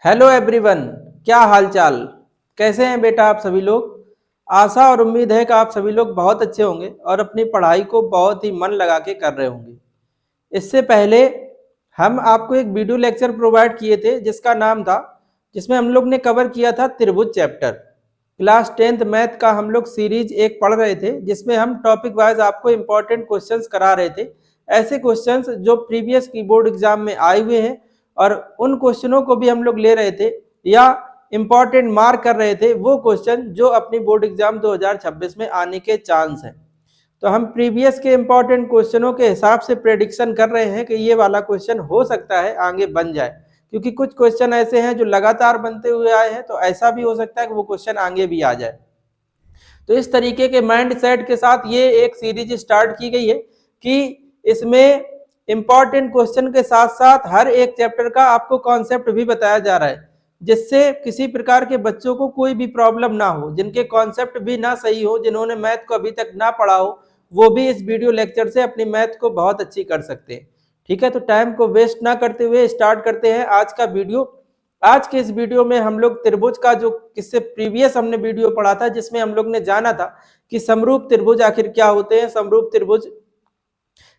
Hello everyone, क्या हालचाल। कैसे हैं बेटा आप सभी लोग। आशा और उम्मीद है कि आप सभी लोग बहुत अच्छे होंगे और अपनी पढ़ाई को बहुत ही मन लगा के कर रहे होंगे। इससे पहले हम आपको एक वीडियो लेक्चर प्रोवाइड किए थे जिसमें हम लोग ने कवर किया था त्रिभुज चैप्टर। क्लास 10th मैथ का हम लोग सीरीज एक पढ़ रहे थे, जिसमें हम टॉपिक वाइज आपको इंपॉर्टेंट क्वेश्चंस करा रहे थे। ऐसे क्वेश्चंस जो प्रीवियस की बोर्ड एग्जाम में आए हुए हैं और उन क्वेश्चनों को भी हम लोग ले रहे थे या इंपॉर्टेंट मार्क कर रहे थे, वो क्वेश्चन जो अपनी बोर्ड एग्जाम 2026 में आने के चांस हैं। तो हम प्रीवियस के इंपॉर्टेंट क्वेश्चनों के हिसाब से प्रेडिक्शन कर रहे हैं कि ये वाला क्वेश्चन हो सकता है आगे बन जाए, क्योंकि कुछ क्वेश्चन ऐसे हैं जो लगातार बनते हुए आए हैं, तो ऐसा भी हो सकता है कि वो क्वेश्चन आगे भी आ जाए। तो इस तरीके के माइंड सेट के साथ ये एक सीरीज स्टार्ट की गई है कि इसमें इंपॉर्टेंट क्वेश्चन के साथ साथ हर एक चैप्टर का आपको कॉन्सेप्ट भी बताया जा रहा है, जिससे किसी प्रकार के बच्चों को कोई भी प्रॉब्लम ना हो, जिनके कॉन्सेप्ट भी ना सही हो, जिन्होंने मैथ को अभी तक ना पढ़ा हो, वो भी इस वीडियो लेक्चर से अपनी मैथ को बहुत अच्छी कर सकते हैं। ठीक है, तो टाइम को वेस्ट ना करते हुए स्टार्ट करते हैं आज का वीडियो। आज के इस वीडियो में हम लोग त्रिभुज का जो किससे प्रीवियस हमने वीडियो पढ़ा था, जिसमें हम लोग ने जाना था कि समरूप त्रिभुज आखिर क्या होते हैं, समरूप त्रिभुज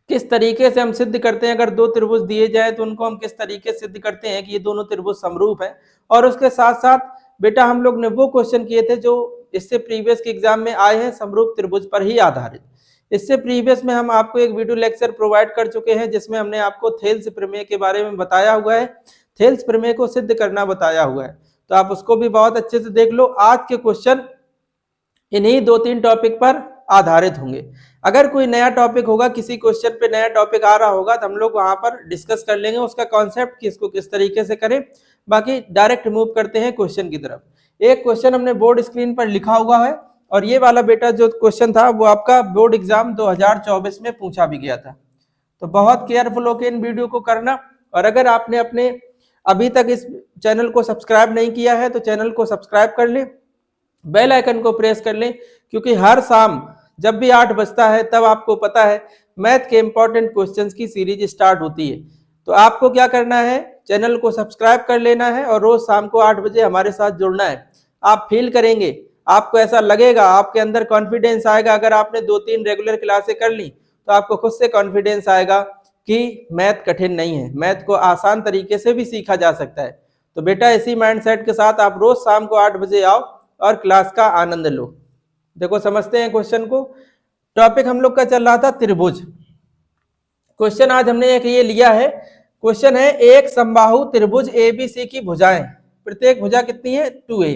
किस तरीके से हम सिद्ध करते हैं, अगर दो त्रिभुज दिए जाए तो उनको हम किस तरीके से सिद्ध करते हैं कि ये दोनों त्रिभुज समरूप हैं। और उसके साथ साथ बेटा हम लोग ने वो क्वेश्चन किए थे जो इससे प्रीवियस के एग्जाम में आए हैं समरूप त्रिभुज पर ही आधारित। इससे प्रीवियस में हम आपको एक वीडियो लेक्चर प्रोवाइड कर चुके हैं, जिसमें हमने आपको थेल्स प्रमेय के बारे में बताया हुआ है, थेल्स प्रमेय को सिद्ध करना बताया हुआ है, तो आप उसको भी बहुत अच्छे से देख लो। आज के क्वेश्चन इन्हीं 2-3 टॉपिक पर आधारित होंगे। अगर कोई नया टॉपिक होगा, किसी क्वेश्चन पे नया टॉपिक आ रहा होगा, तो हम लोग वहां पर डिस्कस कर लेंगे उसका कॉन्सेप्ट, किसको किस तरीके से करें। बाकी डायरेक्ट मूव करते हैं क्वेश्चन की तरफ। एक क्वेश्चन हमने बोर्ड स्क्रीन पर लिखा हुआ है, और ये वाला बेटा जो क्वेश्चन था वो आपका बोर्ड एग्जाम 2024 में पूछा भी गया था। तो बहुत केयरफुल होकर इन वीडियो को करना। और अगर आपने अपने अभी तक इस चैनल को सब्सक्राइब नहीं किया है तो चैनल को सब्सक्राइब कर लें, बेल आइकन को प्रेस कर लें, क्योंकि हर शाम जब भी 8 बजता है तब आपको पता है मैथ के इंपॉर्टेंट क्वेश्चंस की सीरीज स्टार्ट होती है। तो आपको क्या करना है, चैनल को सब्सक्राइब कर लेना है और रोज शाम को 8 बजे हमारे साथ जुड़ना है। आप फील करेंगे, आपको ऐसा लगेगा, आपके अंदर कॉन्फिडेंस आएगा। अगर आपने 2-3 रेगुलर क्लासें कर ली तो आपको खुद से कॉन्फिडेंस आएगा कि मैथ कठिन नहीं है, मैथ को आसान तरीके से भी सीखा जा सकता है। तो बेटा इसी माइंडसेट के साथ आप रोज शाम को 8 बजे आओ और क्लास का आनंद लो। देखो समझते हैं क्वेश्चन को। टॉपिक हम लोग का चल रहा था त्रिभुज। क्वेश्चन आज हमने एक ये लिया है, क्वेश्चन है एक समबाहु त्रिभुज एबीसी की भुजाएं, प्रत्येक भुजा कितनी है 2a।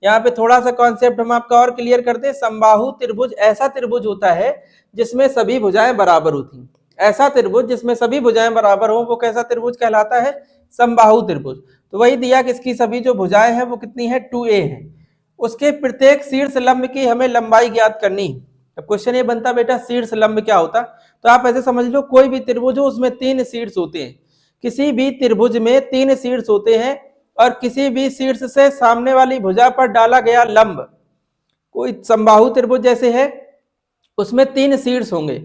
यहाँ पे थोड़ा सा कॉन्सेप्ट हम आपका और क्लियर करते हैं। समबाहु त्रिभुज ऐसा त्रिभुज होता है जिसमें सभी भुजाएं बराबर होती। ऐसा त्रिभुज जिसमें सभी भुजाएं बराबर हो वो कैसा त्रिभुज कहलाता है, समबाहु त्रिभुज। तो वही दिया कि इसकी सभी जो भुजाएं हैं वो कितनी है 2a है। उसके प्रत्येक शीर्ष लंब की हमें लंबाई ज्ञात करनी। अब क्वेश्चन ये बनता बेटा शीर्ष लंब क्या होता, तो आप ऐसे समझ लो कोई भी त्रिभुज हो उसमें 3 शीर्ष होते हैं। किसी भी त्रिभुज में 3 शीर्ष होते हैं और किसी भी शीर्ष से सामने वाली भुजा पर डाला गया लंब, कोई समबाहु त्रिभुज जैसे है उसमें 3 शीर्ष होंगे।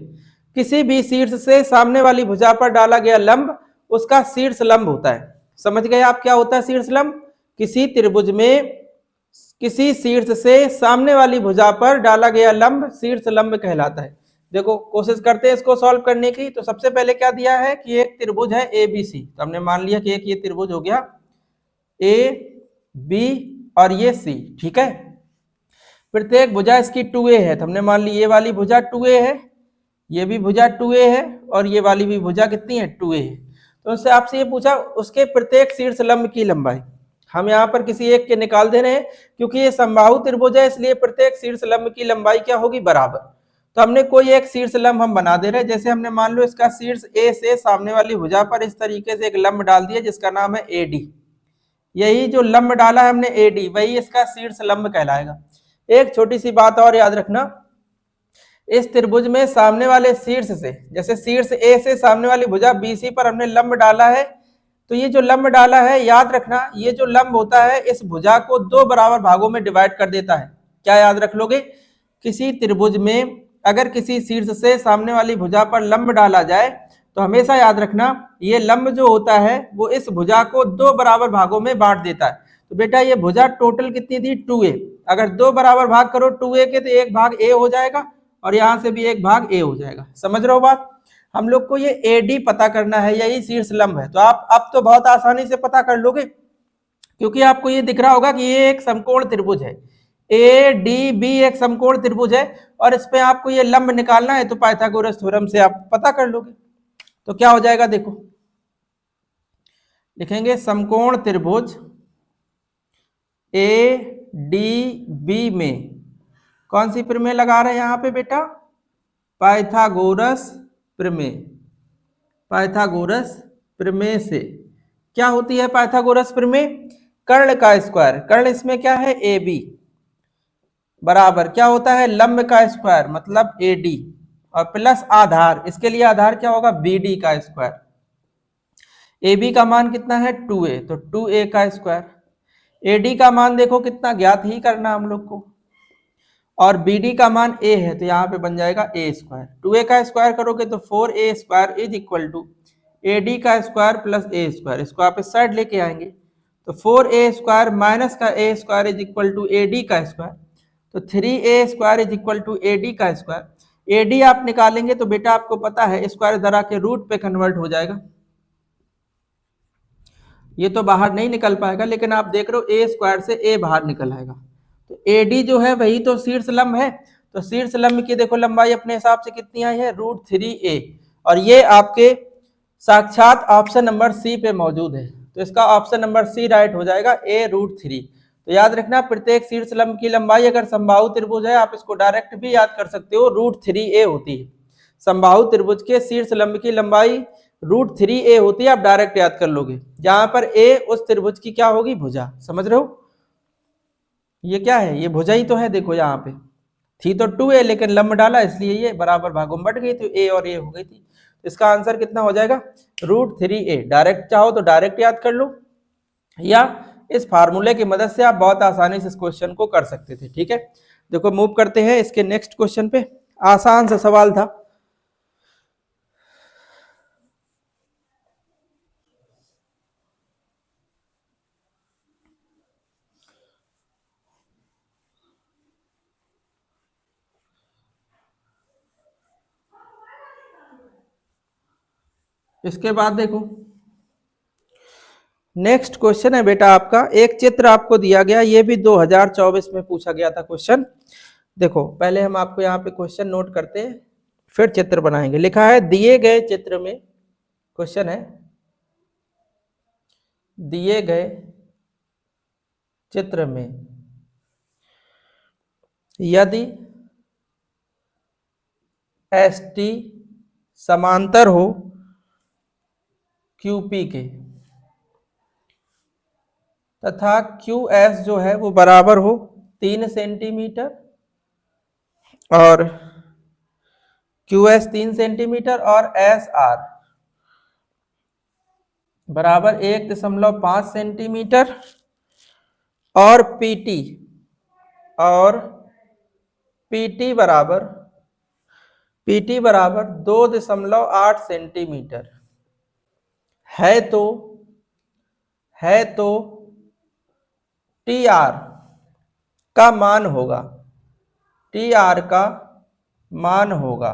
किसी भी शीर्ष से सामने वाली भुजा पर डाला गया लंब उसका शीर्ष लंब होता है। समझ गए आप क्या होता है शीर्ष लंब। किसी त्रिभुज में किसी शीर्ष से सामने वाली भुजा पर डाला गया लंब शीर्ष लंब कहलाता है। देखो कोशिश करते हैं इसको सॉल्व करने की। तो सबसे पहले क्या दिया है कि एक त्रिभुज है ए बी सी, तो हमने मान लिया कि एक ये त्रिभुज हो गया ए बी और ये सी। ठीक है, प्रत्येक भुजा इसकी 2a है, तो हमने मान ली ये वाली भुजा 2a है, ये भी भुजा 2a है और ये वाली भी भुजा कितनी है 2a है। तो उससे आपसे ये पूछा उसके प्रत्येक शीर्ष लंब की लंबाई। हम यहाँ पर किसी एक के निकाल दे रहे हैं, क्योंकि ये समबाहु त्रिभुज है इसलिए प्रत्येक शीर्ष लंब की लंबाई क्या होगी बराबर। तो हमने कोई एक शीर्ष लंब हम बना दे रहे हैं। जैसे हमने मान लो इसका शीर्ष ए से सामने वाली भुजा पर इस तरीके से एक लंब डाल दिया जिसका नाम है एडी। यही जो लंब डाला है हमने एडी, वही इसका शीर्ष लंब कहलाएगा। एक छोटी सी बात और याद रखना, इस त्रिभुज में सामने वाले शीर्ष से, जैसे शीर्ष ए से सामने वाली भुजा बीसी पर हमने लंब डाला है, तो ये जो लंब डाला है याद रखना ये जो लंब होता है इस भुजा को 2 बराबर भागों में डिवाइड कर देता है। क्या याद रख लोगे, किसी त्रिभुज में अगर किसी शीर्ष से सामने वाली भुजा पर लंब डाला जाए तो हमेशा याद रखना ये लंब जो होता है वो इस भुजा को दो बराबर भागों में बांट देता है। तो बेटा ये भुजा टोटल कितनी थी 2a, अगर दो बराबर भाग करो 2a के तो एक भाग a हो जाएगा और यहां से भी एक भाग a हो जाएगा। समझ रहे हो बात? हम लोग को ये AD पता करना है, यही शीर्ष लंब है। तो आप अब तो बहुत आसानी से पता कर लोगे क्योंकि आपको ये दिख रहा होगा कि ये एक समकोण त्रिभुज है, ADB एक समकोण त्रिभुज है और इस पे आपको ये लंब निकालना है तो पाइथागोरस थ्योरम से आप पता कर लोगे। तो क्या हो जाएगा देखो, लिखेंगे समकोण त्रिभुज ADB में कौन सी प्रमेय लगा रहे हैं यहाँ पे बेटा? पाइथागोरस प्रमेय। पाइथागोरस प्रमेय से क्या होती है पाइथागोरस प्रमेय? कर्ण का स्क्वायर, कर्ण इसमें क्या है AB, बराबर क्या होता है लंब का स्क्वायर मतलब AD और प्लस आधार, इसके लिए आधार क्या होगा BD का स्क्वायर। AB का मान कितना है 2a, तो 2a का स्क्वायर। AD का मान देखो कितना ज्ञात ही करना हम लोग को, और BD का मान a है तो यहाँ पे बन जाएगा a स्क्वायर। 2a का स्क्वायर करोगे तो 4a square is equal to AD का स्क्वायर प्लस a स्क्वायर, इसको आप इस साइड लेके आएंगे तो 4a स्क्वायर माइनस का a square is equal to AD का स्क्वायर, तो 3a square is equal to AD का स्क्वायर। AD आप निकालेंगे तो बेटा आपको पता है स्क्वायर धरा के रूट पे कन्वर्ट हो जाएगा, ये तो बाहर नहीं निकल पाएगा लेकिन आप देख रहे हो a स्क्वायर से a बाहर निकल आएगा। तो AD जो है वही तो शीर्ष लंब है, तो शीर्ष लंब की देखो लंबाई अपने हिसाब से कितनी आई है √3a, और ये आपके साक्षात ऑप्शन नंबर सी पे मौजूद है, तो इसका ऑप्शन नंबर सी राइट हो जाएगा a√3। तो याद रखना प्रत्येक शीर्ष लंब की लंबाई अगर समबाहु त्रिभुज है आप इसको डायरेक्ट भी याद कर सकते हो, √3a होती है। समबाहु त्रिभुज के शीर्ष लंब की लंबाई √3a होती है, आप डायरेक्ट याद कर लोगे, जहां पर a उस त्रिभुज की क्या होगी भुजा। समझ रहे हो? ये क्या है, ये भुजा ही तो है, देखो यहाँ पे थी तो 2a लेकिन लंब डाला इसलिए ये बराबर भागों में बट गई, तो a और a हो गई थी। इसका आंसर कितना हो जाएगा √3a। डायरेक्ट चाहो तो डायरेक्ट याद कर लो या इस फार्मूले की मदद से आप बहुत आसानी से इस क्वेश्चन को कर सकते थे। ठीक है, देखो मूव करते हैं इसके नेक्स्ट क्वेश्चन पे। आसान सा सवाल था। इसके बाद देखो नेक्स्ट क्वेश्चन है बेटा आपका, एक चित्र आपको दिया गया, ये भी 2024 में पूछा गया था क्वेश्चन। देखो पहले हम आपको यहाँ पे क्वेश्चन नोट करते हैं फिर चित्र बनाएंगे। लिखा है दिए गए चित्र में, क्वेश्चन है दिए गए चित्र में यदि ST समांतर हो QP के तथा QS जो है वो बराबर हो 3 सेंटीमीटर और QS 3 सेंटीमीटर और SR बराबर 1.5 सेंटीमीटर और PT बराबर 2.8 सेंटीमीटर है तो TR का मान होगा,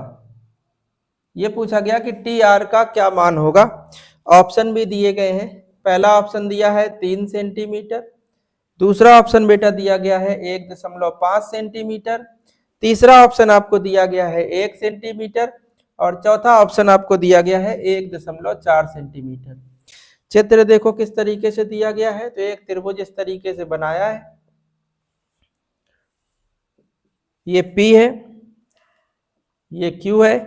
ये पूछा गया कि TR का क्या मान होगा। ऑप्शन भी दिए गए हैं, पहला ऑप्शन दिया है 3 सेंटीमीटर, दूसरा ऑप्शन बेटा दिया गया है 1.5 सेंटीमीटर, तीसरा ऑप्शन आपको दिया गया है 1 सेंटीमीटर और चौथा ऑप्शन आपको दिया गया है 1.4 सेंटीमीटर। चित्र देखो किस तरीके से दिया गया है, तो एक त्रिभुज इस तरीके से बनाया है, ये P है, ये Q है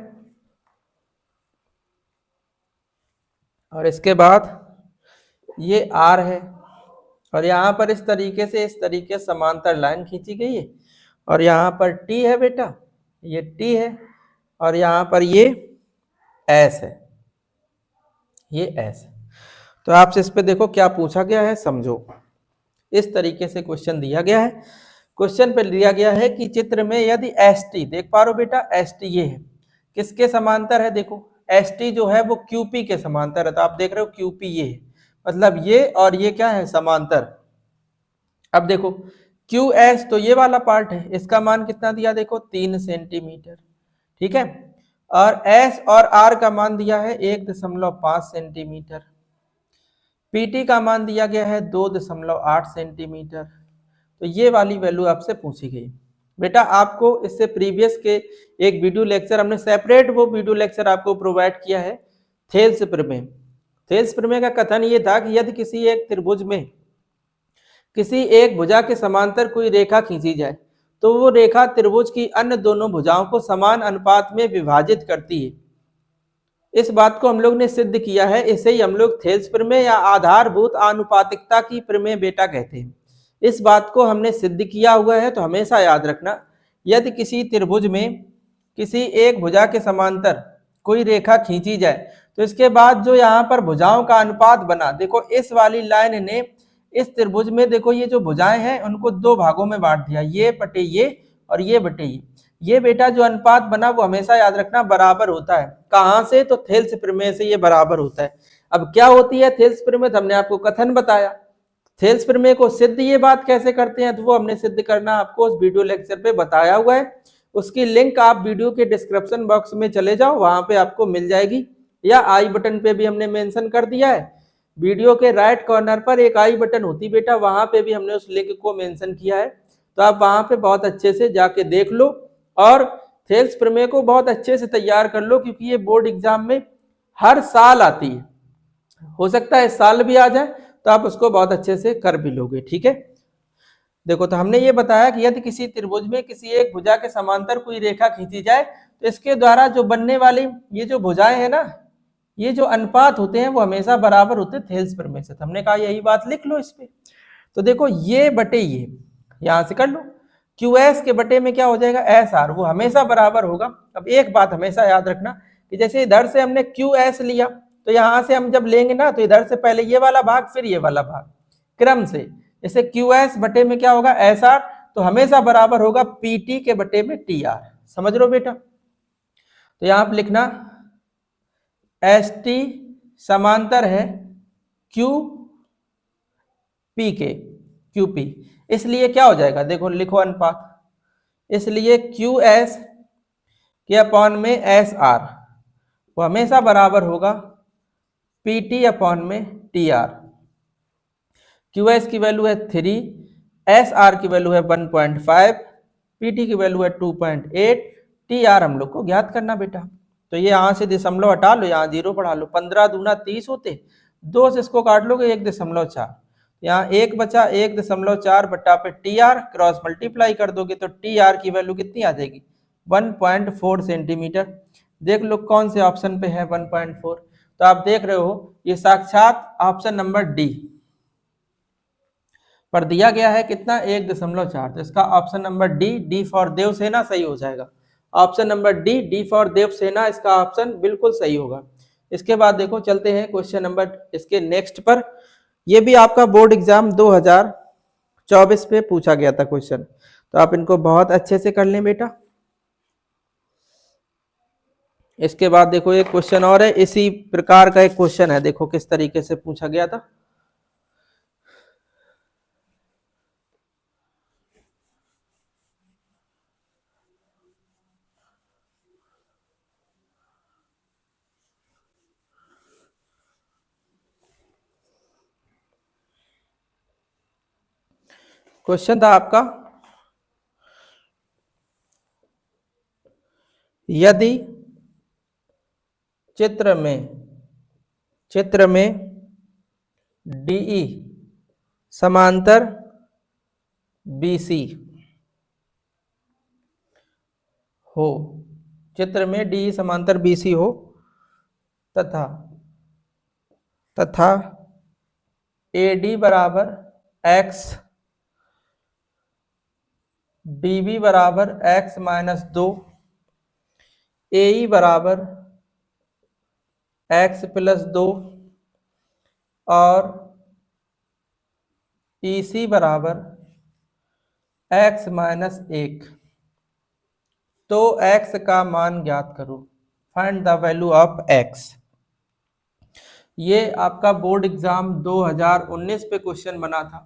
और इसके बाद ये R है और यहाँ पर इस तरीके समांतर लाइन खींची गई है और यहाँ पर T है बेटा, ये T है और यहाँ पर ये S है, ये S है। तो आपसे इस पे देखो क्या पूछा गया है, समझो। इस तरीके से क्वेश्चन दिया गया है, क्वेश्चन पे दिया गया है कि चित्र में यदि ST, देख पा रहे हो बेटा ST ये है, किसके समांतर है, देखो एस टी जो है वो क्यू पी के समांतर है। तो आप देख रहे हो क्यू पी ये है, मतलब ये और ये क्या है, समांतर। अब देखो क्यू एस तो ये वाला पार्ट है, इसका मान कितना दिया, देखो 3 सेंटीमीटर, ठीक है। और एस और आर का मान दिया है 1.5 सेंटीमीटर। पीटी का मान दिया गया है 2.8 सेंटीमीटर। तो ये वाली वैल्यू आपसे पूछी गई बेटा। आपको इससे प्रीवियस के एक वीडियो लेक्चर हमने सेपरेट वो वीडियो लेक्चर आपको प्रोवाइड किया है, थेल्स प्रमेय। थेल्स प्रमेय का कथन ये था कि यदि किसी एक त्रिभुज में किसी एक भुजा के समांतर कोई रेखा खींची जाए तो वो रेखा त्रिभुज की अन्य दोनों भुजाओं को समान अनुपात में विभाजित करती है। इस बात को हम लोग ने सिद्ध किया है, इसे ही हम लोग थेल्स प्रमेय या आधारभूत आनुपातिकता की प्रमेय बेटा कहते हैं। इस बात को हमने सिद्ध किया हुआ है, तो हमेशा याद रखना, यदि किसी त्रिभुज में किसी एक भुजा के समांतर कोई रेखा खींची जाए तो इसके बाद जो यहाँ पर भुजाओं का अनुपात बना, देखो इस वाली लाइन ने इस त्रिभुज में देखो ये जो भुजाएं हैं उनको दो भागों में बांट दिया, ये बटे ये और ये बटे ये बेटा जो अनुपात बना वो हमेशा याद रखना बराबर होता है। कहां से, तो थेल्स प्रमेय से ये बराबर होता है। अब क्या होती है थेल्स प्रमेय, हमने आपको कथन बताया। थेल्स प्रमेय को सिद्ध ये बात कैसे करते हैं, तो वो हमने सिद्ध करना आपको उस वीडियो लेक्चर पे बताया हुआ है। उसकी लिंक आप वीडियो के डिस्क्रिप्शन बॉक्स में चले जाओ, वहां पे आपको मिल जाएगी, या आई बटन पे भी हमने मेंशन कर दिया है। वीडियो के राइट कॉर्नर पर एक आई बटन होती बेटा, वहां पे भी हमने उस लिंक को मेंशन किया है। तो आप वहां पे बहुत अच्छे से जाके देख लो और थेल्स प्रमेय को बहुत अच्छे से तैयार कर लो, क्योंकि ये बोर्ड एग्जाम में हर साल आती है। हो सकता है इस साल भी आ जाए, तो आप उसको बहुत अच्छे से कर भी लोगे, ठीक है। देखो तो हमने ये बताया कि यदि किसी त्रिभुज में किसी एक भुजा के समांतर कोई रेखा खींची जाए तो इसके द्वारा जो बनने वाली ये जो भुजाएं है ना, ये जो अनुपात होते हैं वो हमेशा बराबर होते हैं थेल्स प्रमेय से। हमने कहा यही बात लिख लो इस पे। तो देखो ये बटे ये यहां से कर लो, क्यू एस के बटे में क्या हो जाएगा, एस आर, वो हमेशा बराबर होगा। अब एक बात हमेशा याद रखना कि जैसे इधर से हमने क्यू एस लिया तो यहां से हम जब लेंगे ना, तो इधर से पहले ये वाला भाग फिर ये वाला भाग क्रम से। जैसे क्यू एस बटे में क्या होगा, एस आर, तो हमेशा बराबर होगा पीटी के बटे में टी आर। समझ लो बेटा। तो यहां पर लिखना एस टी समांतर है क्यू पी के, क्यू पी, इसलिए क्या हो जाएगा, देखो लिखो अनुपात, इसलिए क्यू एस के अपॉन में एस आर वो हमेशा बराबर होगा पी टी अपॉन में टी आर। क्यू एस की वैल्यू है 3, एस आर की वैल्यू है 1.5, पी टी की वैल्यू है 2.8, टी आर हम लोग को ज्ञात करना बेटा। तो ये यहाँ से दशमलव हटा लो, यहाँ 0 बढ़ा लो, 15 दूना 30 होते, 2 से इसको काट लोगे 1.4, यहाँ 1 बचा, 1.4 बटा पे टी आर क्रॉस मल्टीप्लाई कर दोगे तो टी आर की वैल्यू कितनी आ जाएगी, 1.4 सेंटीमीटर। देख लो कौन से ऑप्शन पे है 1.4, तो आप देख रहे हो ये साक्षात ऑप्शन नंबर डी पर दिया गया है कितना, 1.4। तो इसका option number D, D for Devsena, सही हो जाएगा। Option number D, D for Devsena, इसका ऑप्शन बिल्कुल सही होगा। इसके बाद देखो चलते हैं क्वेश्चन नंबर इसके नेक्स्ट पर। ये भी आपका बोर्ड एग्जाम 2024 पे पूछा गया था क्वेश्चन, तो आप इनको बहुत अच्छे से कर लें बेटा। इसके बाद देखो एक क्वेश्चन और है, इसी प्रकार का एक क्वेश्चन है, देखो किस तरीके से पूछा गया था। क्वेश्चन था आपका, यदि चित्र में डीई समांतर बीसी हो, चित्र में डीई समांतर बीसी हो तथा एडी बराबर एक्स, डीबी बराबर एक्स माइनस 2, एई बराबर एक्स प्लस 2 और ईसी बराबर एक्स माइनस 1, तो एक्स का मान ज्ञात करो। Find the value of x। ये आपका बोर्ड एग्जाम 2019 पे क्वेश्चन बना था।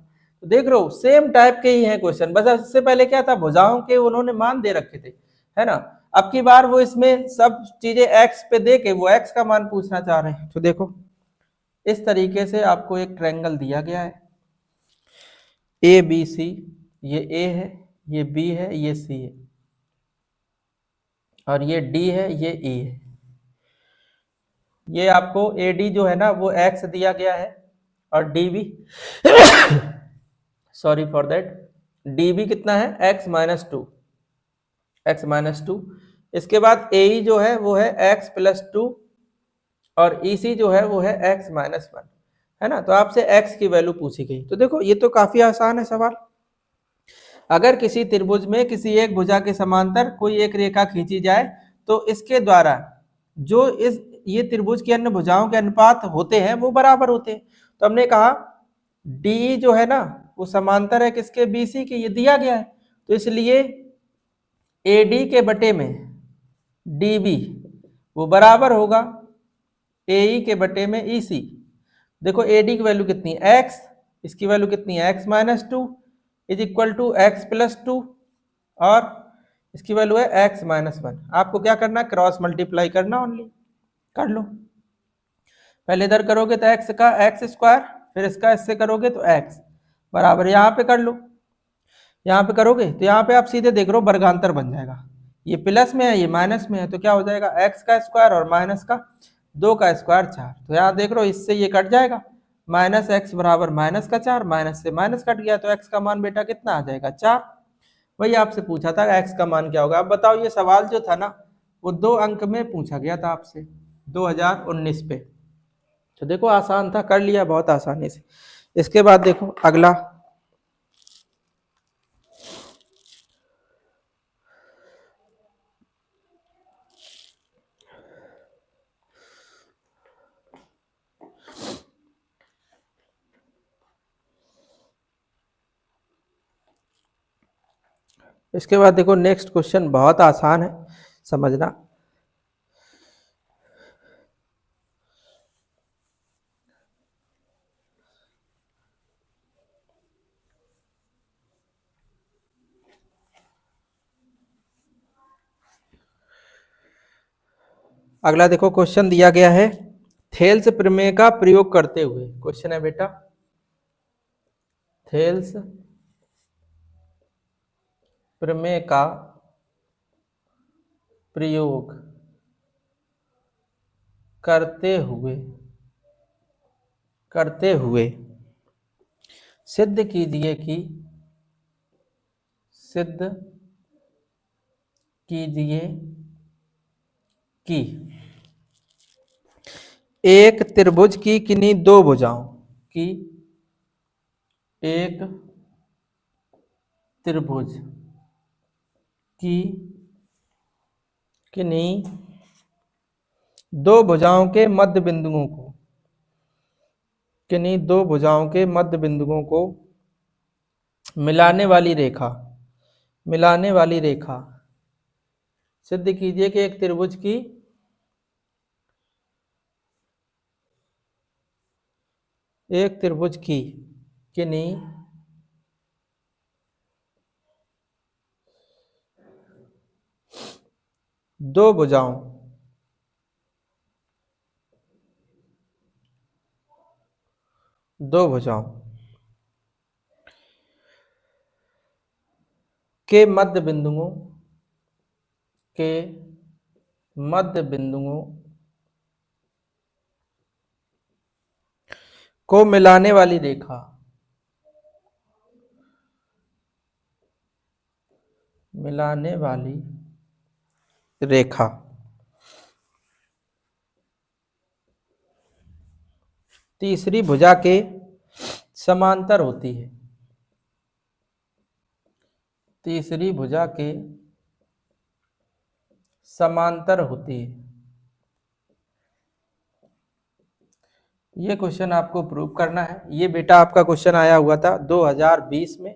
तो देख रहे हो सेम टाइप के ही हैं क्वेश्चन, बस इससे पहले क्या था, भुजाओं के उन्होंने मान दे रखे थे, है ना। अब की बार वो इसमें सब चीजें x पे दे के वो x का मान पूछना चाह रहे हैं। तो देखो इस तरीके से आपको एक ट्रायंगल दिया गया है ए बी सी, ये ए है, ये बी है, ये सी है, और ये डी है, ये ई है। ये आपको ए डी जो है ना वो x दिया गया है, और D B sorry for that, D B कितना है x minus two, x minus two. इसके बाद ए ई जो है वो है x प्लस टू, और ई सी जो है वो है x माइनस वन, है ना। तो आपसे x की वैल्यू पूछी गई। तो देखो ये तो काफी आसान है सवाल। अगर किसी त्रिभुज में किसी एक भुजा के समांतर कोई एक रेखा खींची जाए तो इसके द्वारा जो इस ये त्रिभुज की अन्य भुजाओं के अनुपात होते हैं वो बराबर होते हैं। तो हमने कहा डी जो है ना वो समांतर है किसके, बीसी के, ये दिया गया है। तो इसलिए एडी के बटे में डीबी वो बराबर होगा एई के बटे में ईसी। देखो एडी की वैल्यू कितनी है एक्स, इसकी वैल्यू कितनी है x minus two is equal to x plus two, और इसकी वैल्यू है एक्स माइनस वन। आपको क्या करना है, क्रॉस मल्टीप्लाई करना, ओनली कर लो। पहले इधर करोगे तो एक्स का एक्स स्क्वायर, फिर इसका इससे करोगे तो एक्स बराबर, यहाँ पे कर लो, यहाँ पे करोगे तो यहाँ पे आप सीधे देख रहे हो वर्गांतर बन जाएगा। ये प्लस में है ये माइनस में है, तो क्या हो जाएगा एक्स का स्क्वायर और माइनस का दो का स्क्वायर चार। तो यहाँ देख रहे हो इससे ये कट जाएगा, माइनस एक्स बराबर माइनस का चार, माइनस से माइनस कट गया तो एक्स का मान बेटा कितना आ जाएगा, चार। वही आपसे पूछा था एक्स का मान क्या होगा। अब बताओ ये सवाल जो था ना वो 2 अंक में पूछा गया था आपसे 2019 पे। तो देखो आसान था, कर लिया बहुत आसानी से। इसके बाद देखो अगला, इसके बाद देखो नेक्स्ट क्वेश्चन बहुत आसान है, समझना। अगला देखो क्वेश्चन दिया गया है, थेल्स प्रमेय का प्रयोग करते हुए, क्वेश्चन है बेटा थेल्स प्रमेय का प्रयोग करते हुए सिद्ध कीजिए कि एक त्रिभुज की किन्हीं दो भुजाओं की, एक त्रिभुज की किन्हीं दो भुजाओं के मध्य बिंदुओं को, किन्हीं दो भुजाओं के मध्य बिंदुओं को मिलाने वाली रेखा सिद्ध कीजिए कि एक त्रिभुज की किन्हीं दो भुजाओं के मध्य बिंदुओं को मिलाने वाली रेखा तीसरी भुजा के समांतर होती है, तीसरी भुजा के समांतर होती है। ये क्वेश्चन आपको प्रूव करना है। ये बेटा आपका क्वेश्चन आया हुआ था 2020 में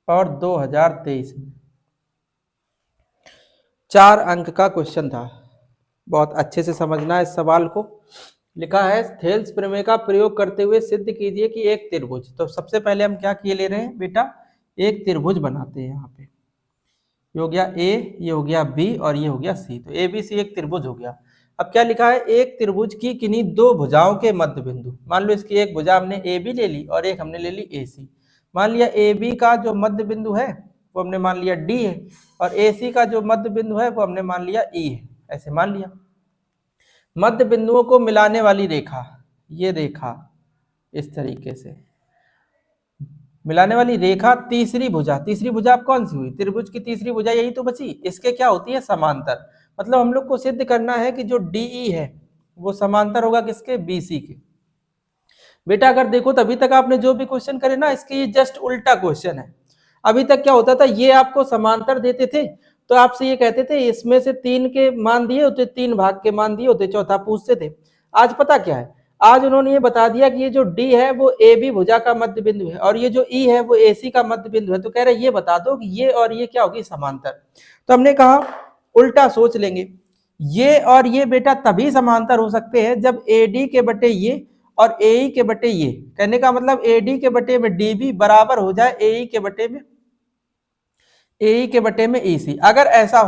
और 2023 में, 4 अंक का क्वेश्चन था। बहुत अच्छे से समझना है इस सवाल को। लिखा है थेल्स प्रमेय का प्रयोग करते हुए सिद्ध कीजिए कि एक त्रिभुज। तो सबसे पहले हम क्या किए ले रहे हैं बेटा, एक त्रिभुज बनाते हैं। यहाँ पे ये हो गया ए, ये हो गया बी और ये हो गया सी। तो ए बी सी एक त्रिभुज हो गया। अब क्या लिखा है, एक त्रिभुज की किन्हीं दो भुजाओं के मध्य बिंदु। मान लो इसकी एक भुजा हमने ए बी ले ली और एक हमने ले ली ए सी। मान लिया ए बी का जो मध्य बिंदु है वो हमने मान लिया डी है और ए सी का जो मध्य बिंदु है वो हमने मान लिया ई है। ऐसे मान लिया। मध्य बिंदुओं को मिलाने वाली रेखा, ये रेखा इस तरीके से मिलाने वाली रेखा तीसरी भुजा। तीसरी भुजा अब कौन सी हुई, त्रिभुज की तीसरी भुजा यही तो बची। इसके क्या होती है, समांतर। मतलब हम लोग को सिद्ध करना है कि जो डीई है वो समांतर होगा किसके, बीसी के। बेटा अगर देखो तो अभी तक आपने जो भी क्वेश्चन करे ना, इसके ये जस्ट उल्टा क्वेश्चन है। अभी तक क्या होता था, ये आपको समांतर देते थे तो आपसे ये कहते थे इसमें से 3 के मान दिए होते, 3 भाग के मान दिए होते, चौथा पूछते थे। आज पता क्या है, आज उन्होंने ये बता दिया कि ये जो डी है वो ए बी भुजा का मध्य बिंदु है और ये जो ई है वो ए सी का मध्य बिंदु है। तो कह रहे ये बता दो कि ये और ये क्या होगी, समांतर। तो हमने कहा उल्टा सोच लेंगे, ये और ये बेटा तभी समांतर हो सकते हैं जब ए डी के बटे ये और ए ई के बटे ये। कहने का मतलब ए डी के बटे में डी बी बराबर हो जाए ए ई के बटे में ई सी। अगर ऐसा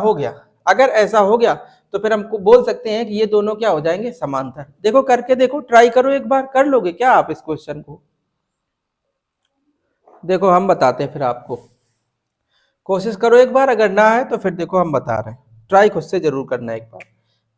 हो गया तो फिर हमको बोल सकते हैं कि ये दोनों क्या हो जाएंगे, समांतर। देखो करके देखो, ट्राई करो एक बार, कर लोगे क्या आप इस क्वेश्चन को। देखो हम बताते हैं फिर आपको, कोशिश करो एक बार, अगर ना है तो फिर देखो हम बता रहे हैं, ट्राई खुद से जरूर करना एक बार।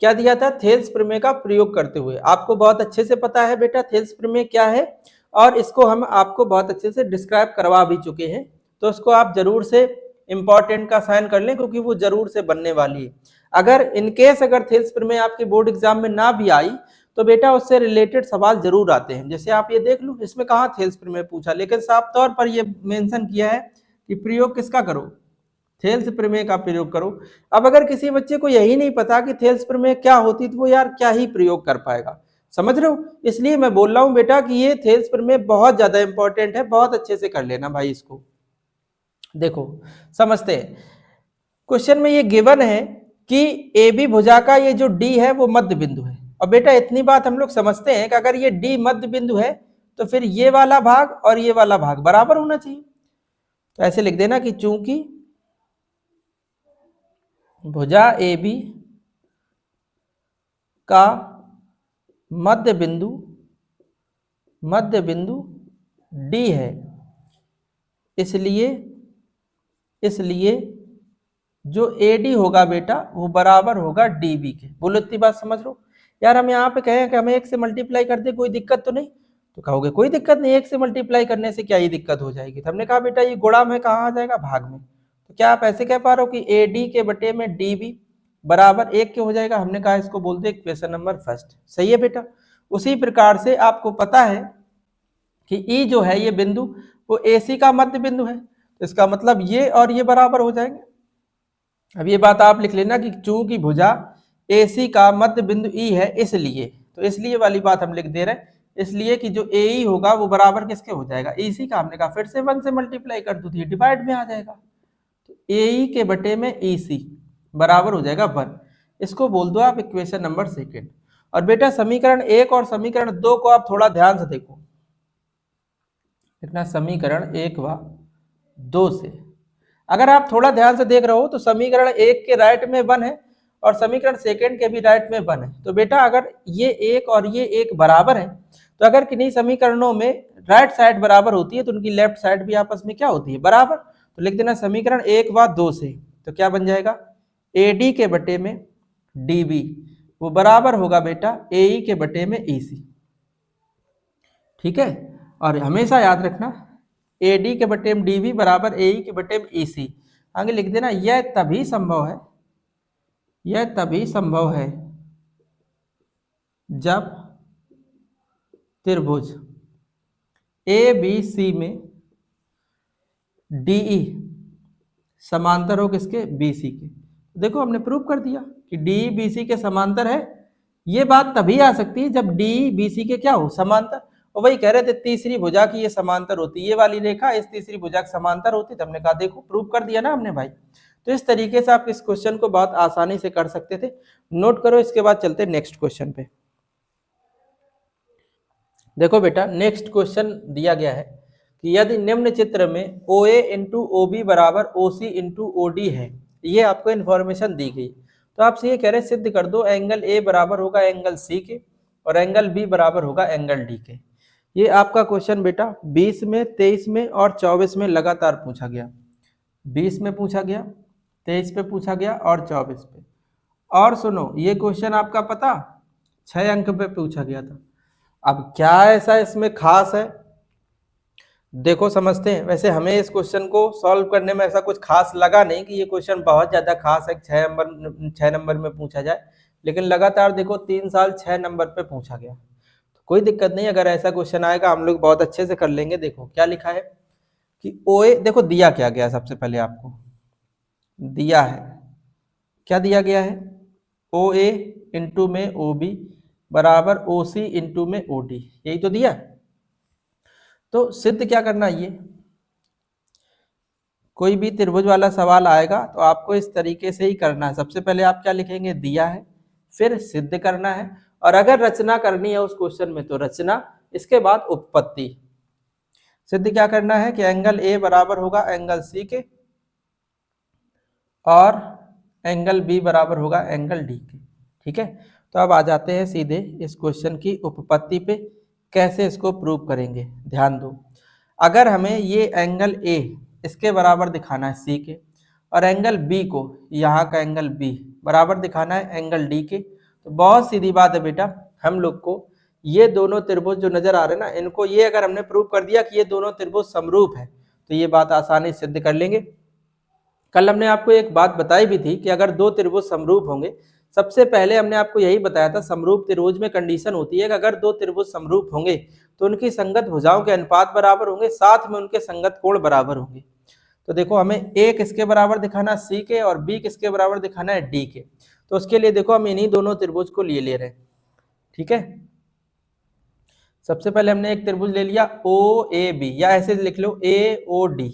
क्या दिया था, थेल्स प्रमेय का प्रयोग करते हुए। आपको बहुत अच्छे से पता है बेटा थेल्स प्रमेय क्या है और इसको हम आपको बहुत अच्छे से डिस्क्राइब करवा भी चुके हैं। तो उसको आप जरूर से इंपॉर्टेंट का साइन कर लें क्योंकि वो जरूर से बनने वाली है। अगर इनकेस अगर थेल्स प्रमेय आपके बोर्ड एग्जाम में ना भी आई तो बेटा उससे रिलेटेड सवाल जरूर आते हैं। जैसे आप ये देख लो, इसमें कहाँ थेल्स प्रमेय पूछा, लेकिन साफ तौर पर ये मेंशन किया है कि प्रयोग किसका करो, थेल्स प्रमेय का प्रयोग करो। अब अगर किसी बच्चे को यही नहीं पता कि थेल्स प्रमेय क्या होती तो वो यार क्या ही प्रयोग कर पाएगा, समझ रहे हो। इसलिए मैं बोल रहा हूं बेटा कि ये थेल्स प्रमेय बहुत ज्यादा इंपॉर्टेंट है, बहुत अच्छे से कर लेना भाई इसको। देखो समझते हैं, क्वेश्चन में ये गिवन है कि ए बी भुजा का ये जो डी है वो मध्य बिंदु है। और बेटा इतनी बात हम लोग समझते हैं कि अगर ये डी मध्य बिंदु है तो फिर ये वाला भाग और ये वाला भाग बराबर होना चाहिए। तो ऐसे लिख देना कि चूंकि भुजा ए बी का मध्य बिंदु डी है, इसलिए जो ए डी होगा बेटा वो बराबर होगा डी बी के। बोलो इतनी बात समझ लो। यार हम यहाँ पे कहें कि हमें 1 से मल्टीप्लाई कर दे, कोई दिक्कत तो नहीं, तो कहोगे कोई दिक्कत नहीं, 1 से मल्टीप्लाई करने से क्या ही दिक्कत हो जाएगी। तो हमने कहा बेटा ये गुणा में कहाँ आ जाएगा, भाग में। तो क्या आप ऐसे कह पा रहे हो कि ए डी के बटे में डी बी बराबर 1 के हो जाएगा। हमने कहा इसको बोलते हैं इक्वेशन नंबर फर्स्ट। सही है बेटा। उसी प्रकार से आपको पता है कि ई जो है ये बिंदु वो ए सी का मध्य बिंदु है, तो इसका मतलब ये और ये बराबर हो जाएंगे। अब ये बात आप लिख लेना कि चूंकि भुजा ए सी का मध्य बिंदु ई है इसलिए, तो इसलिए वाली बात हम लिख दे रहे हैं, इसलिए कि जो ए ई होगा वो बराबर किसके हो जाएगा, ई सी का। हमने कहा फिर से 1 से मल्टीप्लाई कर दो तो ये डिवाइड में आ जाएगा। तो ए ई के बटे में ई सी बराबर हो जाएगा 1। इसको बोल दो आप इक्वेशन नंबर सेकेंड। और बेटा समीकरण 1 और समीकरण 2 को आप थोड़ा ध्यान से देखो। इतना समीकरण 1 व 2 से अगर आप थोड़ा ध्यान से देख रहे हो तो समीकरण 1 के राइट में 1 है और समीकरण सेकंड के भी राइट में 1 है। तो बेटा अगर ये 1 और ये 1 बराबर है तो अगर किन्हीं समीकरणों में राइट साइड बराबर होती है तो उनकी लेफ्ट साइड भी आपस में क्या होती है, बराबर। तो लिख देना समीकरण 1 व 2 से। तो क्या बन जाएगा, ए डी के बटे में डी बी वो बराबर होगा बेटा ए ई के बटे में ई सी। ठीक है। और हमेशा याद रखना ए डी के बटे में डी बी बराबर ए ई के बटे में ई सी। आगे लिख देना यह तभी संभव है जब त्रिभुज ए बी सी में डी ई समांतर हो किसके, बी सी के। देखो हमने प्रूव कर दिया कि डी बी सी के समांतर है। ये बात तभी आ सकती है जब डी बी सी के क्या हो, समांतर। और वही कह रहे थे तीसरी भुजा की ये समांतर होती, ये वाली रेखा इस तीसरी भुजा के समांतर होती। तो हमने कहा देखो प्रूव कर दिया ना हमने भाई। तो इस तरीके से आप इस क्वेश्चन को बहुत आसानी से कर सकते थे। नोट करो, इसके बाद चलते नेक्स्ट क्वेश्चन पे। देखो बेटा, नेक्स्ट क्वेश्चन दिया गया है कि यदि निम्न चित्र में OA इंटू OB बराबर OC इंटू OD है, ये आपको इन्फॉर्मेशन दी गई, तो आपसे ये कह रहे हैं सिद्ध कर दो एंगल A बराबर होगा एंगल C के और एंगल B बराबर होगा एंगल D के। ये आपका क्वेश्चन बेटा 20 में, 23 में और 24 में लगातार पूछा गया। 20 में पूछा गया, 23 पे पूछा गया और 24 पे। और सुनो, ये क्वेश्चन आपका पता 6 अंक पे पूछा गया था। अब क्या ऐसा इसमें खास है, देखो समझते हैं। वैसे हमें इस क्वेश्चन को सॉल्व करने में ऐसा कुछ खास लगा नहीं कि ये क्वेश्चन बहुत ज़्यादा खास है 6 नंबर में पूछा जाए, लेकिन लगातार देखो 3 साल 6 नंबर पे पूछा गया। तो कोई दिक्कत नहीं, अगर ऐसा क्वेश्चन आएगा हम लोग बहुत अच्छे से कर लेंगे। देखो क्या लिखा है कि OA, देखो दिया क्या गया, सबसे पहले आपको दिया है, क्या दिया गया है, OA इंटू में OB बराबर OC इंटू में OD, यही तो दिया। तो सिद्ध क्या करना, ये कोई भी त्रिभुज वाला सवाल आएगा तो आपको इस तरीके से ही करना है। सबसे पहले आप क्या लिखेंगे, दिया है, फिर सिद्ध करना है, और अगर रचना करनी है उस क्वेश्चन में तो रचना, इसके बाद उत्पत्ति। सिद्ध क्या करना है कि एंगल A बराबर होगा एंगल C के और एंगल B बराबर होगा एंगल D के। ठीक है, तो अब आ जाते हैं सीधे इस क्वेश्चन की उपपत्ति पे, कैसे इसको प्रूव करेंगे। ध्यान दो, अगर हमें ये एंगल A इसके बराबर दिखाना है C के और एंगल B को, यहाँ का एंगल B बराबर दिखाना है एंगल D के, तो बहुत सीधी बात है बेटा, हम लोग को ये दोनों त्रिभुज जो नजर आ रहे हैं ना, इनको ये अगर हमने प्रूव कर दिया कि ये दोनों त्रिभुज समरूप है तो ये बात आसानी से सिद्ध कर लेंगे। कल हमने आपको एक बात बताई भी थी कि अगर दो त्रिभुज समरूप होंगे, सबसे पहले हमने आपको यही बताया था समरूप त्रिभुज में कंडीशन होती है कि अगर दो त्रिभुज समरूप होंगे तो उनकी संगत भुजाओं के अनुपात बराबर होंगे, साथ में उनके संगत कोण बराबर होंगे। तो देखो हमें A किसके बराबर दिखाना है, C के, और B किसके बराबर दिखाना है, D के। तो उसके लिए देखो हम इन्हीं दोनों त्रिभुज को ले रहे हैं। ठीक है, सबसे पहले हमने एक त्रिभुज ले लिया OAB, या ऐसे लिख लो AOD,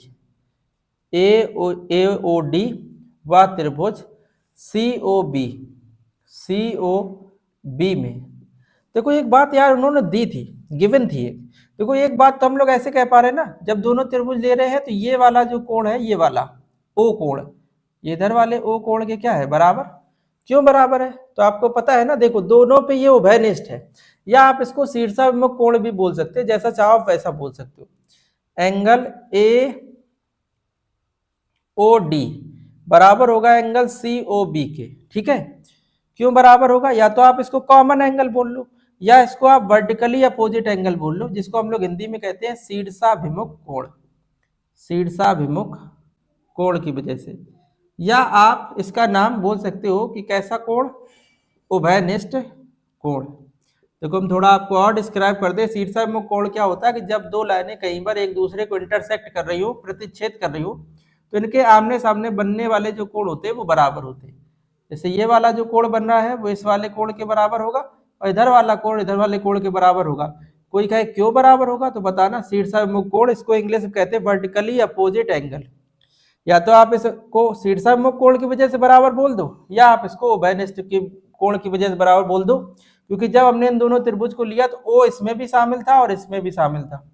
AOD व त्रिभुज COB में। देखो एक बात यार उन्होंने दी थी, गिवन थी एक। देखो एक बात तो हम लोग ऐसे कह पा रहे हैं ना, जब दोनों त्रिभुज ले रहे हैं तो ये वाला जो कोण है, ये वाला O कोण, ये इधर वाले O कोण के क्या है, बराबर। क्यों बराबर है, तो आपको पता है ना, देखो दोनों पे ये उभयनिष्ठ है, या आप इसको शीर्षाभिमुख कोण भी बोल सकते हैं, जैसा चाहो वैसा बोल सकते हो। एंगल AOD बराबर होगा एंगल COB के। ठीक है, क्यों बराबर होगा, या तो आप इसको कॉमन एंगल बोल लो, या इसको आप वर्टिकली अपोजिट एंगल बोल लो, जिसको हम लोग हिंदी में कहते हैं शीर्षाभिमुख कोण, शीर्षाभिमुख कोण की वजह से। या आप इसका नाम बोल सकते हो कि कैसा कोण, उभयनिष्ठ कोण। देखो हम थोड़ा आपको और डिस्क्राइब कर दे, शीर्षाभिमुख कोण क्या होता है कि जब दो लाइनें कहीं पर एक दूसरे को इंटरसेक्ट कर रही हो, प्रतिच्छेद कर रही हो, तो इनके आमने सामने बनने वाले जो कोण होते हैं वो बराबर होते हैं। जैसे ये वाला जो कोण बन रहा है वो इस वाले कोण के बराबर होगा, और इधर वाला कोण इधर वाले कोण के बराबर होगा। कोई कहे क्यों बराबर होगा, तो बताना, शीर्षाभिमुख कोण, इसको इंग्लिश में कहते हैं वर्टिकली अपोजिट एंगल। या तो आप इसको शीर्षाभिमुख कोण की वजह से बराबर बोल दो, या आप इसको उभयनिष्ठ की कोण की वजह से बराबर बोल दो, क्योंकि जब हमने इन दोनों त्रिभुज को लिया तो O इसमें भी शामिल था और इसमें भी शामिल था।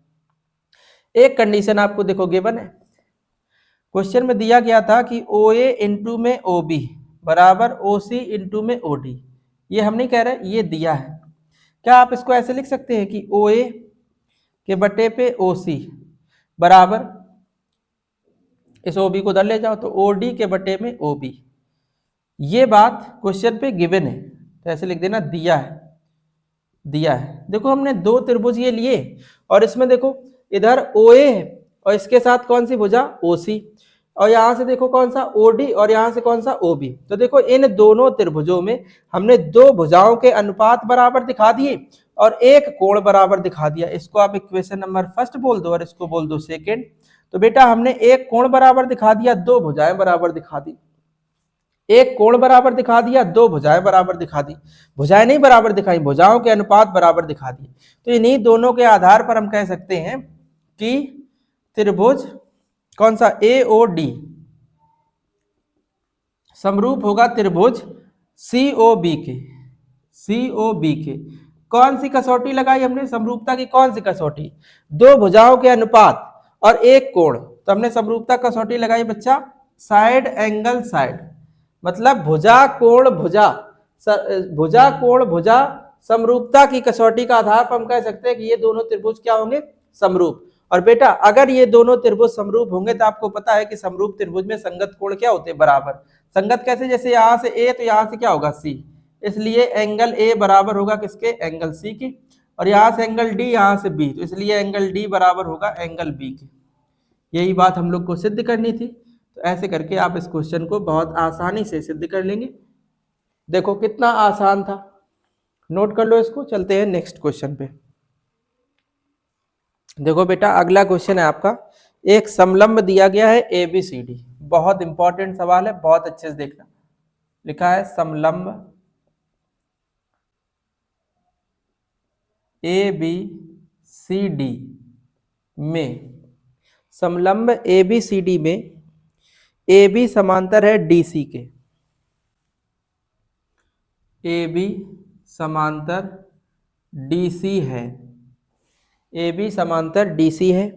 एक कंडीशन आपको देखो गिवन है, क्वेश्चन में दिया गया था कि OA इंटू में OB बराबर OC इंटू में OD। ये हम नहीं कह रहे, ये दिया है। क्या आप इसको ऐसे लिख सकते हैं कि OA के बटे पे OC बराबर, इस OB को उधर ले जाओ तो OD के बटे में OB। ये बात क्वेश्चन पे गिवन है, तो ऐसे लिख देना दिया है, दिया है। देखो हमने दो त्रिभुज ये लिए, और इसमें देखो इधर OA है और इसके साथ कौन सी भुजा, OC, और यहाँ से देखो कौन सा OD, और यहाँ से कौन सा OB। तो देखो इन दोनों त्रिभुजों में हमने दो भुजाओं के अनुपात बराबर दिखा दिए और एक कोण बराबर दिखा दिया। इसको आप इक्वेशन नंबर फर्स्ट बोल दो और इसको बोल दो सेकेंड। तो बेटा हमने एक कोण बराबर दिखा दिया, दो भुजाएं बराबर दिखा दी। एक कोण बराबर दिखा दिया, दो भुजाएं बराबर दिखा दी। भुजाएं नहीं बराबर दिखाई, भुजाओं के अनुपात बराबर दिखा दिए। तो इन्हीं दोनों के आधार पर हम कह सकते हैं कि त्रिभुज कौन सा, AOD, समरूप होगा त्रिभुज COB के। COB के कौन सी कसौटी लगाई हमने समरूपता की? कौन सी कसौटी? दो भुजाओं के अनुपात और एक कोण, तो हमने समरूपता कसौटी लगाई बच्चा साइड एंगल साइड, मतलब भुजा कोण भुजा, भुजा कोण भुजा, समरूपता की कसौटी का आधार पर हम कह सकते हैं कि ये दोनों त्रिभुज क्या होंगे? समरूप। और बेटा अगर ये दोनों त्रिभुज समरूप होंगे तो आपको पता है कि समरूप त्रिभुज में संगत कोण क्या होते हैं? बराबर। संगत कैसे? जैसे यहां से A तो यहां से क्या होगा? C, इसलिए एंगल A बराबर होगा किसके? एंगल C के। और यहां से एंगल D, यहां से B, तो इसलिए एंगल D बराबर होगा एंगल B के। यही बात हम लोग को सिद्ध करनी थी। तो ऐसे करके आप इस क्वेश्चन को बहुत आसानी से सिद्ध कर लेंगे। देखो कितना आसान था, नोट कर लो इसको। चलते हैं नेक्स्ट क्वेश्चन पे। देखो बेटा अगला क्वेश्चन है आपका, एक समलंब दिया गया है ABCD, बहुत इंपॉर्टेंट सवाल है, बहुत अच्छे से देखना। लिखा है समलंब ABCD में, समलंब ABCD में AB समांतर है DC के, AB समांतर DC है, AB समांतर DC है,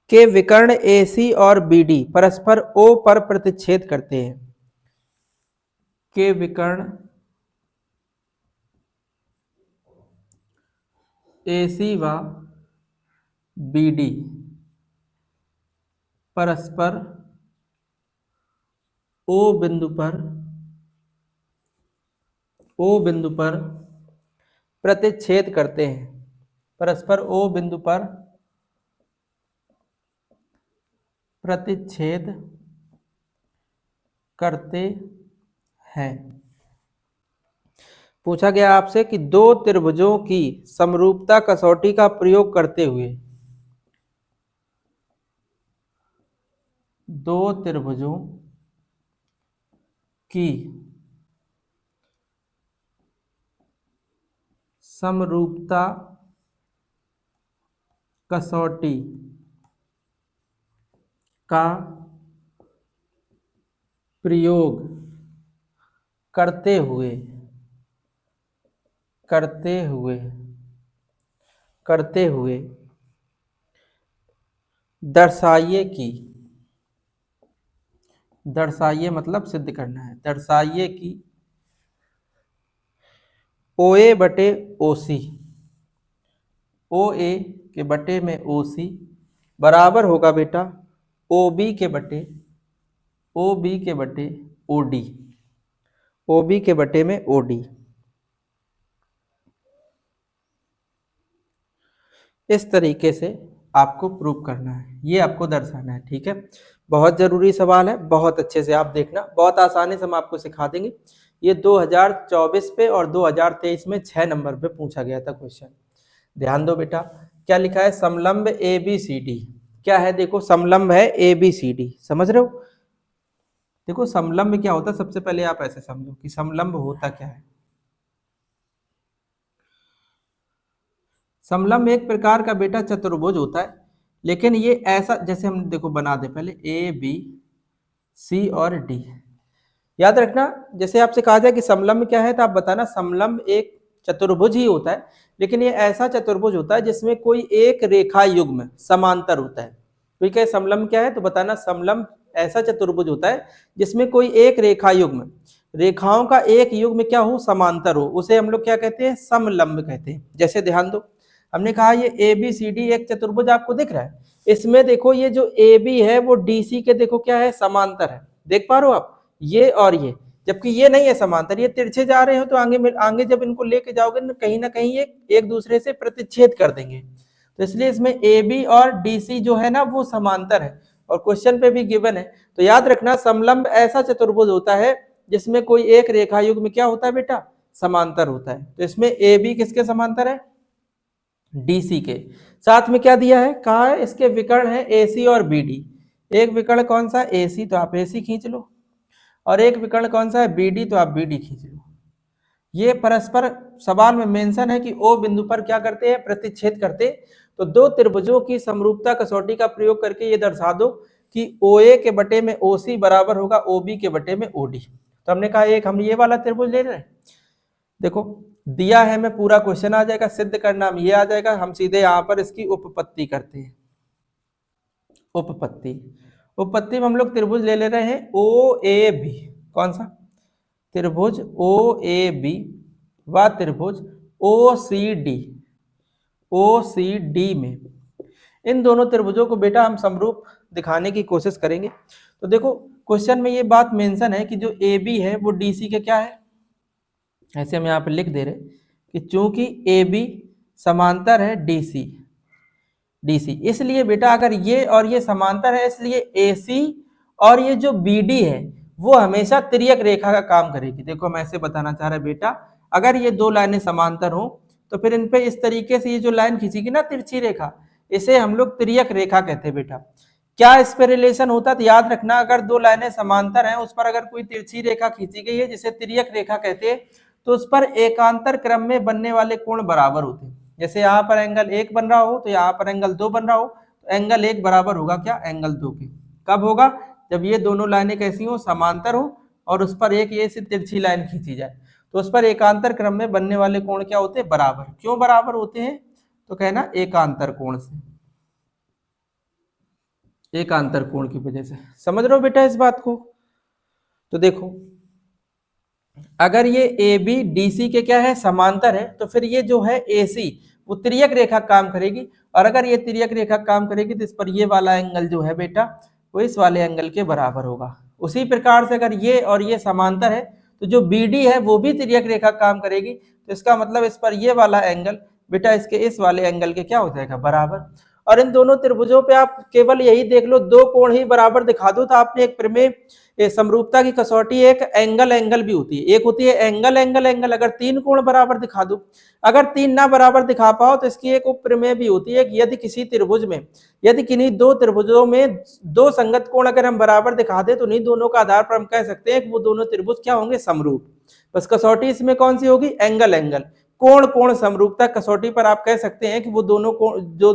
के विकर्ण AC और BD परस्पर O पर प्रतिच्छेद करते हैं। के विकर्ण AC व BD परस्पर O बिंदु पर प्रतिच्छेद करते हैं, परस्पर O बिंदु पर प्रतिच्छेद करते हैं। पूछा गया आपसे कि दो त्रिभुजों की समरूपता कसौटी का प्रयोग करते हुए, दो त्रिभुजों की समरूपता कसौटी का प्रयोग करते हुए दर्शाइए मतलब सिद्ध करना है, दर्शाइए कि OA बटे OC, OA के बटे में OC बराबर होगा बेटा OB के बटे OD, OB के बटे में OD। इस तरीके से आपको प्रूव करना है, ये आपको दर्शाना है, ठीक है। बहुत जरूरी सवाल है, बहुत अच्छे से आप देखना, बहुत आसानी से हम आपको सिखा देंगे। ये 2024 पे और 2023 में 6 नंबर पे पूछा गया था क्वेश्चन। ध्यान दो बेटा, क्या लिखा है? समलंब ABCD क्या है? देखो समलंब है ABCD, समझ रहे हो? देखो समलंब क्या होता है, सबसे पहले आप ऐसे समझो कि समलंब होता क्या है। समलंब एक प्रकार का बेटा चतुर्भुज होता है, लेकिन ये ऐसा, जैसे हम देखो बना दे पहले ABC और D, याद रखना। जैसे आपसे कहा जाए कि समलंब क्या है तो आप बताना समलंब एक चतुर्भुज ही होता है, लेकिन ये ऐसा चतुर्भुज होता है जिसमें कोई एक रेखा युग्म समांतर होता है। ठीक है, समलंब क्या है तो बताना समलंब ऐसा चतुर्भुज होता है जिसमें कोई एक रेखा युग्म, रेखाओं का एक युग्म क्या हो? समांतर हो, उसे हम लोग क्या कहते हैं? समलंब कहते हैं। जैसे ध्यान दो, हमने कहा ये ABCD एक चतुर्भुज आपको दिख रहा है, इसमें देखो ये जो AB है वो DC के देखो क्या है? समांतर है, देख पा रहे हो आप? ये और ये, जबकि ये नहीं है समांतर, ये तिरछे जा रहे हो तो आगे जब इनको लेके जाओगे ना कहीं ये एक दूसरे से प्रतिच्छेद कर देंगे, तो इसलिए इसमें AB और DC जो है ना वो समांतर है, और क्वेश्चन पे भी गिवन है। तो याद रखना समलंब ऐसा चतुर्भुज होता है जिसमें कोई एक रेखा युग्म में क्या होता है बेटा? समांतर होता है। तो इसमें AB किसके समांतर है? DC के। साथ में क्या दिया है? कहा है इसके विकर्ण है AC और BD। एक विकर्ण कौन सा? AC, तो आप AC खींच लो, और एक विकर्ण कौन सा है? BD, तो आप BD खींच लो। ये परस्पर सवाल में मेंशन है कि O बिंदु पर क्या करते हैं? प्रतिच्छेद करते। तो दो त्रिभुजों की समरूपता कसौटी का प्रयोग करके ये दर्शा दो कि OA के बटे में OC बराबर होगा OB के बटे में OD। तो हमने कहा एक हम ये वाला त्रिभुज ले रहे हैं। देखो दिया है, मैं पूरा क्वेश्चन आ जाएगा, सिद्ध करना हम ये आ जाएगा, हम सीधे यहाँ पर इसकी उपपत्ति करते हैं। उपपत्ति में हम लोग त्रिभुज ले ले रहे हैं OAB। कौन सा त्रिभुज? OAB व त्रिभुज OCD में इन दोनों त्रिभुजों को बेटा हम समरूप दिखाने की कोशिश करेंगे। तो देखो क्वेश्चन में ये बात मेंशन है कि जो AB है वो DC के क्या है, ऐसे हम यहाँ पे लिख दे रहे कि चूंकि AB समांतर है DC, इसलिए बेटा अगर ये और ये समांतर है, इसलिए AC और ये जो BD है वो हमेशा तिर्यक रेखा का काम करेगी। देखो हम ऐसे बताना चाह रहे हैं बेटा, अगर ये दो लाइनें समांतर हो तो फिर इन पे इस तरीके से ये जो लाइन खींचेगी ना तिरछी रेखा, इसे हम लोग तिर्यक रेखा कहते हैं। बेटा क्या इस पे रिलेशन होता है? तो याद रखना, अगर दो लाइनें समांतर हैं उस पर अगर कोई तिरछी रेखा खींची गई है जिसे तिर्यक रेखा कहते हैं, तो उस पर एकांतर क्रम में बनने वाले कोण बराबर होते हैं। जैसे यहाँ पर एंगल 1 बन रहा हो तो यहाँ पर एंगल 2 बन रहा हो, तो एंगल 1 बराबर होगा क्या? एंगल 2 के। कब होगा? जब ये दोनों लाइनें कैसी हो? समांतर हो और उस पर एक ये से तिरछी लाइन खींची जाए, तो उस पर एकांतर क्रम में बनने वाले कोण क्या होते हैं? बराबर। क्यों बराबर होते हैं? तो कहना एकांतर कोण से, एकांतर कोण की वजह से। समझ रहे हो बेटा इस बात को? तो देखो अगर ये AB DC के क्या है? समांतर है, तो फिर ये जो है AC वो तिर्यक रेखा काम करेगी, और अगर ये तिर्यक रेखा काम करेगी तो इस पर ये वाला एंगल जो है बेटा वो इस वाले एंगल के बराबर होगा। उसी प्रकार से अगर ये और ये समांतर है तो जो BD है वो भी तिर्यक रेखा काम करेगी, तो इसका मतलब इस पर ये वाला एंगल बेटा इसके इस वाले एंगल के क्या हो जाएगा? बराबर। और इन दोनों त्रिभुजों पे आप केवल यही देख लो, दो कोण ही बराबर दिखा दो तो आपने एक प्रमेय समरूपता की कसौटी एक एंगल भी होती है, एक होती है एंगल। अगर तीन कोण बराबर दिखा दो, अगर तीन ना बराबर दिखा पाओ तो इसकी एक उप प्रमेय भी होती है कि यदि किसी त्रिभुज में, यदि किन्हीं दो त्रिभुजों में दो संगत कोण अगर हम बराबर दिखा दे तो उन्हीं दोनों का आधार पर हम कह सकते हैं कि वो दोनों त्रिभुज क्या होंगे? समरूप। बस कसौटी इसमें कौन सी होगी? एंगल। कोण समरूपता कसौटी पर आप कह सकते हैं कि वो दोनों कोण जो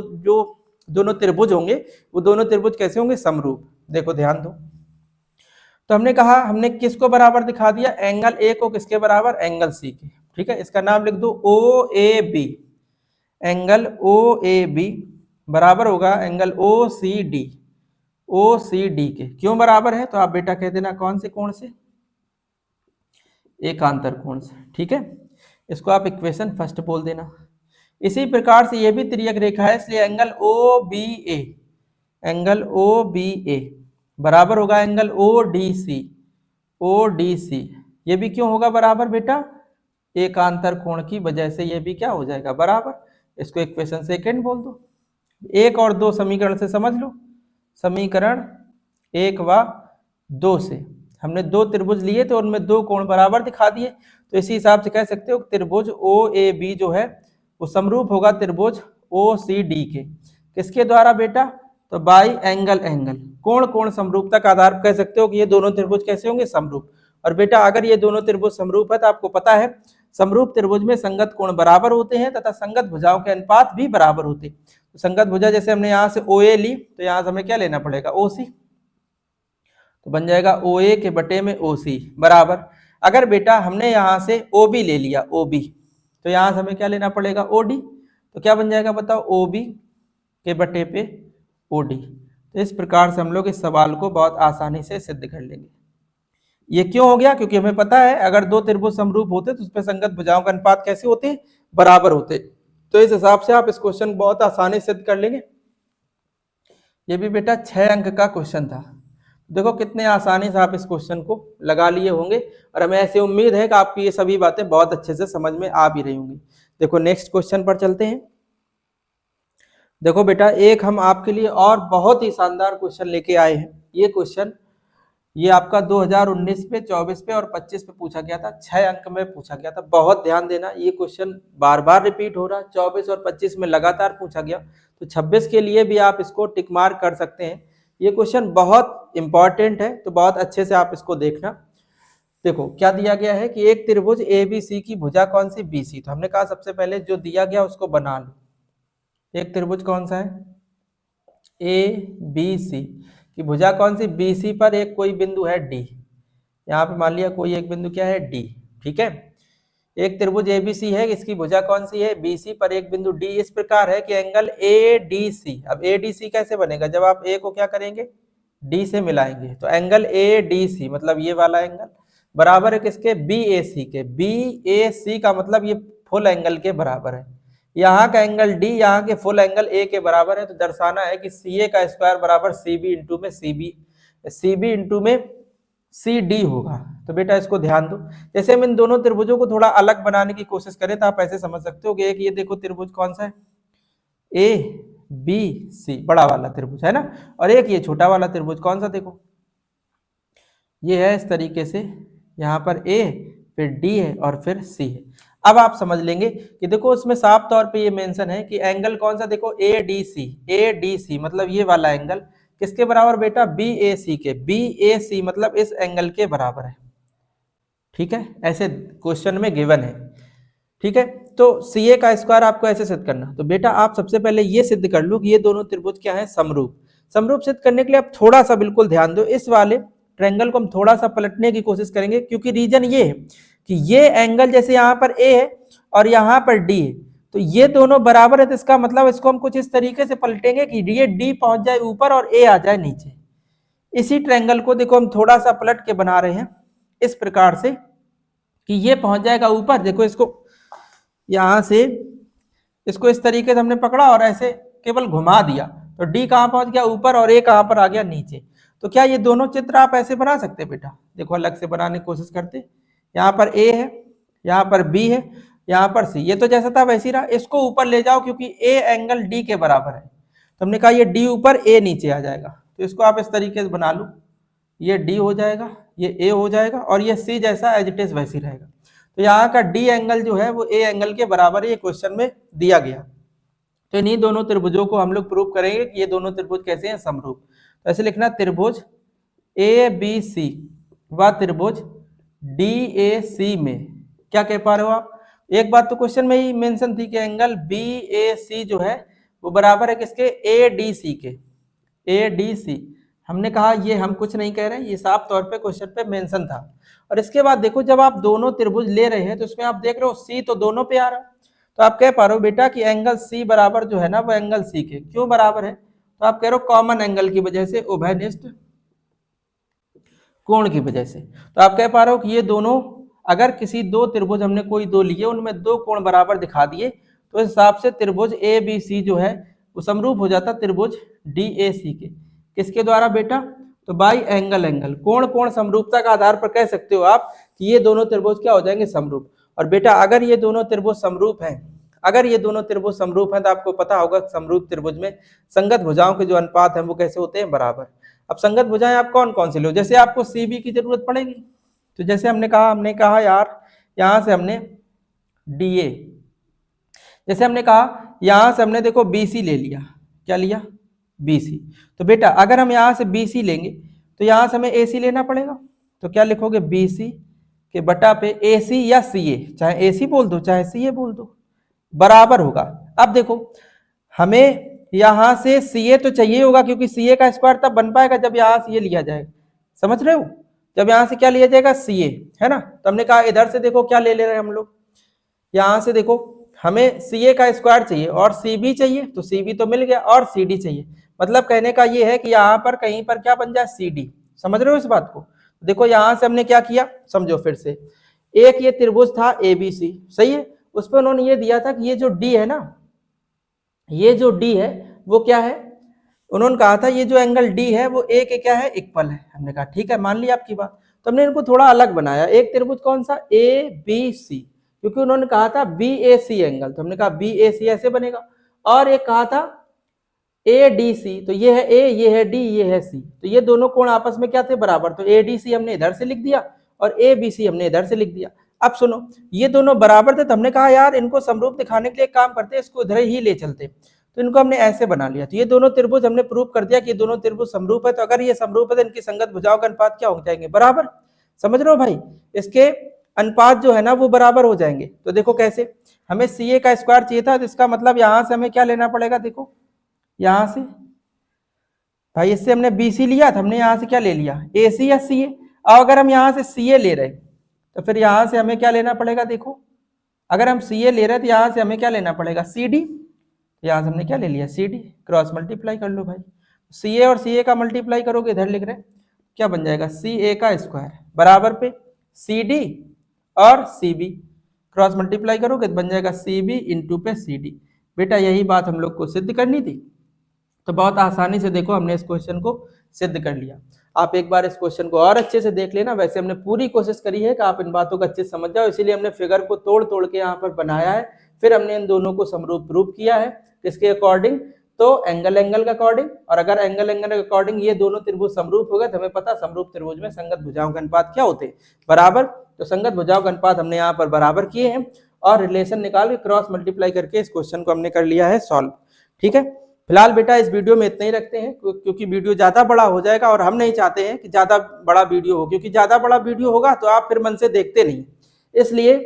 दोनों त्रिभुज होंगे वो दोनों त्रिभुज कैसे होंगे? समरूप। देखो ध्यान दो, तो हमने कहा हमने किसको बराबर दिखा दिया? एंगल A को किसके बराबर? एंगल C के। ठीक है, इसका नाम लिख दो OAB। एंगल OAB बराबर होगा एंगल OCD के। क्यों बराबर है? तो आप बेटा कह देना कौन से कोण से? एकांतर कोण से। ठीक है, इसको आप इक्वेशन फर्स्ट बोल देना। इसी प्रकार से ये भी तिर्यक रेखा है, इसलिए एंगल OBA बराबर होगा एंगल ODC। ये भी क्यों होगा बराबर बेटा? एकांतर कोण की वजह से ये भी क्या हो जाएगा? बराबर। इसको इक्वेशन सेकंड बोल दो। एक और दो समीकरण से समझ लो, समीकरण 1 व 2 से हमने दो त्रिभुज लिए तो उनमें दो कोण बराबर दिखा दिए, तो इसी हिसाब से कह सकते हो त्रिभुज OAB जो है वो समरूप होगा त्रिभुज OCD के। किसके द्वारा बेटा? तो बाई एंगल। कोण समरूपता का आधार कह सकते हो कि ये दोनों त्रिभुज कैसे होंगे? समरूप। और बेटा अगर ये दोनों त्रिभुज समरूप है तो आपको पता है समरूप त्रिभुज में संगत कोण बराबर होते हैं तथा संगत भुजाओं के अनुपात भी बराबर होते हैं। तो संगत भुजा जैसे हमने यहाँ से OA ली तो यहाँ से हमें क्या लेना पड़ेगा? OC। तो बन जाएगा OA के बटे में OC बराबर। अगर बेटा हमने यहाँ से OB ले लिया, OB, तो यहाँ से हमें क्या लेना पड़ेगा? OD। तो क्या बन जाएगा बताओ? OB के बटे पे OD। तो इस प्रकार से हम लोग इस सवाल को बहुत आसानी से सिद्ध कर लेंगे। ये क्यों हो गया? क्योंकि हमें पता है अगर दो त्रिभुज समरूप होते तो उस पर संगत भुजाओं का अनुपात कैसे होते? बराबर होते। तो इस हिसाब से आप इस क्वेश्चन बहुत आसानी से सिद्ध कर लेंगे। ये भी बेटा 6 अंक का क्वेश्चन था। देखो कितने आसानी से आप इस क्वेश्चन को लगा लिए होंगे, और हमें ऐसी उम्मीद है कि आपकी ये सभी बातें बहुत अच्छे से समझ में आ भी रही होंगी। देखो नेक्स्ट क्वेश्चन पर चलते हैं। देखो बेटा एक हम आपके लिए और बहुत ही शानदार क्वेश्चन लेके आए हैं। ये क्वेश्चन ये आपका 2019 पे, 24 पे और 25 पे पूछा गया था, 6 अंक में पूछा गया था। बहुत ध्यान देना, ये क्वेश्चन बार बार रिपीट हो रहा है। 24 और 25 में लगातार पूछा गया, तो 26 के लिए भी आप इसको टिक मार्क कर सकते हैं। ये क्वेश्चन बहुत इंपॉर्टेंट है, तो बहुत अच्छे से आप इसको देखना। देखो क्या दिया गया है कि एक त्रिभुज ABC की भुजा कौन सी? BC। तो हमने कहा सबसे पहले जो दिया गया उसको बना लो। एक त्रिभुज कौन सा है? ABC। कि भुजा कौन सी, BC पर एक कोई बिंदु है D, यहाँ पे मान लिया कोई एक बिंदु क्या है D, ठीक है। एक त्रिभुज ABC है, इसकी भुजा कौन सी है, BC पर एक बिंदु D इस प्रकार है कि एंगल ADC, अब ADC कैसे बनेगा, जब आप A को क्या करेंगे D से मिलाएंगे, तो एंगल ADC मतलब ये वाला एंगल बराबर है किसके, BAC के। BAC का मतलब ये फुल एंगल के बराबर है, यहाँ का एंगल D यहाँ के फुल एंगल A के बराबर है, तो दर्शाना है कि CA का स्क्वायर बराबर CB इंटू में CB इंटू में CD होगा। तो बेटा इसको ध्यान दो, जैसे हम इन दोनों त्रिभुजों को थोड़ा अलग बनाने की कोशिश करें तो आप ऐसे समझ सकते हो कि एक ये देखो त्रिभुज कौन सा है, ABC बड़ा वाला त्रिभुज है ना, और एक ये छोटा वाला त्रिभुज कौन सा, देखो ये है इस तरीके से, यहाँ पर A फिर D है और फिर C है। अब आप समझ लेंगे कि देखो उसमें साफ तौर पे ये मेंशन है कि एंगल कौन सा, देखो ADC मतलब ये वाला एंगल किसके बराबर बेटा, BAC के। BAC मतलब इस एंगल के बराबर है, ठीक है, ऐसे क्वेश्चन में गिवन है, ठीक है। तो CA का स्क्वायर आपको ऐसे सिद्ध करना, तो बेटा आप सबसे पहले ये सिद्ध कर लो कि ये दोनों त्रिभुज क्या है, समरूप। समरूप सिद्ध करने के लिए आप थोड़ा सा बिल्कुल ध्यान दो, इस वाले ट्रायंगल को हम थोड़ा सा पलटने की कोशिश करेंगे, क्योंकि रीजन ये है कि ये एंगल जैसे यहाँ पर A है और यहाँ पर D है, तो ये दोनों बराबर है, तो इसका मतलब इसको हम कुछ इस तरीके से पलटेंगे कि ये D पहुंच जाए ऊपर और A आ जाए नीचे। इसी ट्रायंगल को देखो हम थोड़ा सा पलट के बना रहे हैं इस प्रकार से कि ये पहुंच जाएगा ऊपर, देखो इसको यहां से इसको इस तरीके से हमने पकड़ा और ऐसे केवल घुमा दिया, तो D कहां पहुंच गया ऊपर और A कहां पर आ गया नीचे। तो क्या ये दोनों चित्र आप ऐसे बना सकते बेटा, देखो अलग से बनाने की कोशिश करते, यहाँ पर A है, यहाँ पर B है, यहाँ पर C, ये तो जैसा था वैसे ही रहा, इसको ऊपर ले जाओ क्योंकि A एंगल D के बराबर है, तो हमने कहा ये D ऊपर A नीचे आ जाएगा, तो इसको आप इस तरीके से बना लो, ये D हो जाएगा, ये A हो जाएगा और ये C जैसा एज इट इज वैसे ही रहेगा। तो यहाँ का D एंगल जो है वो A एंगल के बराबर ये क्वेश्चन में दिया गया। तो इन्हीं दोनों त्रिभुजों को हम लोग प्रूव करेंगे कि ये दोनों त्रिभुज कैसे हैं, समरूप। तो ऐसे लिखना, त्रिभुज ABC व त्रिभुज DAC में क्या कह पा रहे हो आप, एक बात तो क्वेश्चन में ही मेंशन थी कि एंगल BAC जो है वो बराबर है किसके, ADC के। ADC हमने कहा ये हम कुछ नहीं कह रहे हैं, ये साफ तौर पे क्वेश्चन पे मेंशन था। और इसके बाद देखो जब आप दोनों त्रिभुज ले रहे हैं तो उसमें आप देख रहे हो C तो दोनों पे आ रहा है, तो आप कह पा रहे हो बेटा कि एंगल C बराबर जो है ना वो एंगल C के, क्यों बराबर है, तो आप कह रहे हो कॉमन एंगल की वजह से, उभयनिष्ठ कोण की वजह से। तो आप कह पा रहे हो कि ये दोनों, अगर किसी दो त्रिभुज हमने कोई दो लिए उनमें दो कोण बराबर दिखा दिए तो इस हिसाब से त्रिभुज ABC जो है वो समरूप हो जाता त्रिभुज DAC के। किसके द्वारा बेटा, तो बाई एंगल कोण कोण समरूपता का आधार पर कह सकते हो आप कि ये दोनों त्रिभुज क्या हो जाएंगे, समरूप। और बेटा अगर ये दोनों त्रिभुज समरूप हैं, अगर ये दोनों त्रिभुज समरूप हैं तो आपको पता होगा समरूप त्रिभुज में संगत भुजाओं के जो अनुपात हैं वो कैसे होते हैं, बराबर। अब संगत भुजाएं आप कौन कौन सी लो, जैसे आपको CB की जरूरत पड़ेगी, तो जैसे हमने कहा यार यहां से हमने DA, जैसे हमने कहा यहां से हमने देखो BC ले लिया, क्या लिया, BC। तो बेटा अगर हम यहां से BC लेंगे तो यहां से हमें AC लेना पड़ेगा, तो क्या लिखोगे, BC के बटा पे AC या CA, चाहे AC बोल दो चाहे CA बोल दो, बराबर होगा। अब देखो हमें यहां से CA तो चाहिए होगा क्योंकि CA का स्क्वायर तब बन पाएगा जब यहां से ये लिया जाएगा, समझ रहे हो, जब यहां से क्या लिया जाएगा, CA, है ना। तो हमने कहा इधर से देखो क्या ले रहे हैं हम लोग, यहां से देखो हमें CA का स्क्वायर चाहिए और CB चाहिए, तो CB तो मिल गया और CD चाहिए, मतलब कहने का ये है कि यहाँ पर कहीं पर क्या बन जाए, CD। समझ रहे हो इस बात को, देखो यहां से हमने क्या किया, समझो फिर से, एक ये त्रिभुज था ABC, सही है, उस पर उन्होंने ये दिया था कि ये जो D है ना, ये जो D है वो क्या है, उन्होंने कहा था ये जो एंगल D है वो A के क्या है, इक्वल है। हमने कहा ठीक है, मान लिया आपकी बात, तो हमने इनको थोड़ा अलग बनाया, एक त्रिभुज कौन सा, ABC, क्योंकि उन्होंने कहा था BAC एंगल, तो हमने कहा BAC ऐसे बनेगा, और एक कहा था ADC, तो ये है A, ये है D, ये है C, तो ये दोनों कोण आपस में क्या थे, बराबर, तो ADC हमने इधर से लिख दिया और ABC हमने इधर से लिख दिया। अब सुनो ये दोनों बराबर थे, तो हमने कहा यार इनको समरूप दिखाने के लिए काम करते, इसको इधर ही ले चलते, तो इनको हमने ऐसे बना लिया। तो ये दोनों त्रिभुज हमने प्रूव कर दिया कि ये दोनों त्रिभुज समरूप है, तो अगर ये समरूप है तो इनकी संगत भुजाओं का अनुपात क्या हो जाएंगे, बराबर। समझ रहे हो भाई, इसके अनुपात जो है ना वो बराबर हो जाएंगे। तो देखो कैसे, हमें CA का स्क्वायर चाहिए था, तो इसका मतलब यहां से हमें क्या लेना पड़ेगा, देखो यहां से भाई इससे हमने BC लिया था, हमने यहाँ से क्या ले लिया, AC या CA। अब अगर हम यहाँ से CA ले रहे तो फिर यहाँ से हमें क्या लेना पड़ेगा, देखो अगर हम CA ले रहे तो यहाँ से हमें क्या लेना पड़ेगा, CD। यहाँ से हमने क्या ले लिया, CD। क्रॉस मल्टीप्लाई कर लो भाई, CA और CA का मल्टीप्लाई करोगे, इधर लिख रहे हैं क्या बन जाएगा, CA का स्क्वायर बराबर पे CD और CB। क्रॉस मल्टीप्लाई करोगे तो बन जाएगा CB इंटू पे CD। बेटा यही बात हम लोग को सिद्ध करनी थी, तो बहुत आसानी से देखो हमने इस क्वेश्चन को सिद्ध कर लिया। आप एक बार इस क्वेश्चन को और अच्छे से देख लेना। वैसे हमने पूरी कोशिश करी है कि आप इन बातों को अच्छे से समझ जाओ, इसीलिए हमने फिगर को तोड़ तोड़ के यहाँ पर बनाया है। फिर हमने इन दोनों को समरूप प्रूफ किया है, किसके अकॉर्डिंग, तो एंगल एंगल के अकॉर्डिंग। और अगर एंगल एंगल के अकॉर्डिंग ये दोनों त्रिभुज समरूप हो गए तो हमें पता समरूप त्रिभुज में संगत भुजाओं के अनुपात क्या होते हैं, बराबर। तो संगत भुजाओं का अनुपात हमने यहाँ पर बराबर किए हैं और रिलेशन निकाल के क्रॉस मल्टीप्लाई करके इस क्वेश्चन को हमने कर लिया है सॉल्व। ठीक है, फिलहाल बेटा इस वीडियो में इतना ही रखते हैं, क्योंकि वीडियो ज्यादा बड़ा हो जाएगा और हम नहीं चाहते हैं कि ज्यादा बड़ा वीडियो हो, क्योंकि ज्यादा बड़ा वीडियो होगा तो आप फिर मन से देखते नहीं। इसलिए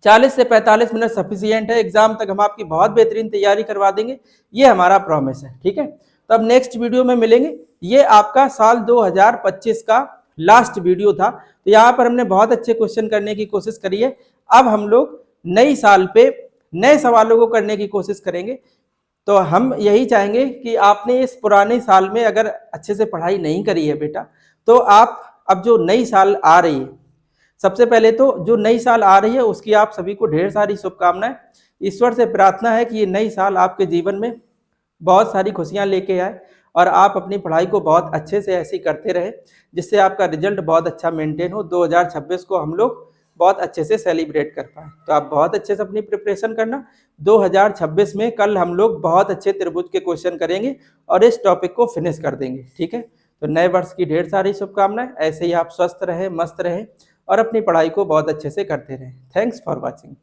40 से 45 मिनट सफिशियंट है। एग्जाम तक हम आपकी बहुत बेहतरीन तैयारी करवा देंगे, ये हमारा प्रॉमिस है। ठीक है, तो अब नेक्स्ट वीडियो में मिलेंगे। ये आपका साल 2025 का लास्ट वीडियो था, तो यहाँ पर हमने बहुत अच्छे क्वेश्चन करने की कोशिश करी है। अब हम लोग नई साल पे नए सवालों को करने की कोशिश करेंगे। तो हम यही चाहेंगे कि आपने इस पुराने साल में अगर अच्छे से पढ़ाई नहीं करी है बेटा, तो आप अब जो नई साल आ रही है, सबसे पहले तो जो नई साल आ रही है उसकी आप सभी को ढेर सारी शुभकामनाएं। ईश्वर से प्रार्थना है कि ये नई साल आपके जीवन में बहुत सारी खुशियां लेके आए और आप अपनी पढ़ाई को बहुत अच्छे से ऐसी करते रहे, जिससे आपका रिजल्ट बहुत अच्छा मेंटेन हो, 2026 को हम लोग बहुत अच्छे से सेलिब्रेट कर पाए। तो आप बहुत अच्छे से अपनी प्रिपरेशन करना। 2026 में कल हम लोग बहुत अच्छे त्रिभुज के क्वेश्चन करेंगे और इस टॉपिक को फिनिश कर देंगे। ठीक है, तो नए वर्ष की ढेर सारी शुभकामनाएं। ऐसे ही आप स्वस्थ रहें, मस्त रहें और अपनी पढ़ाई को बहुत अच्छे से करते रहें। Thanks for watching.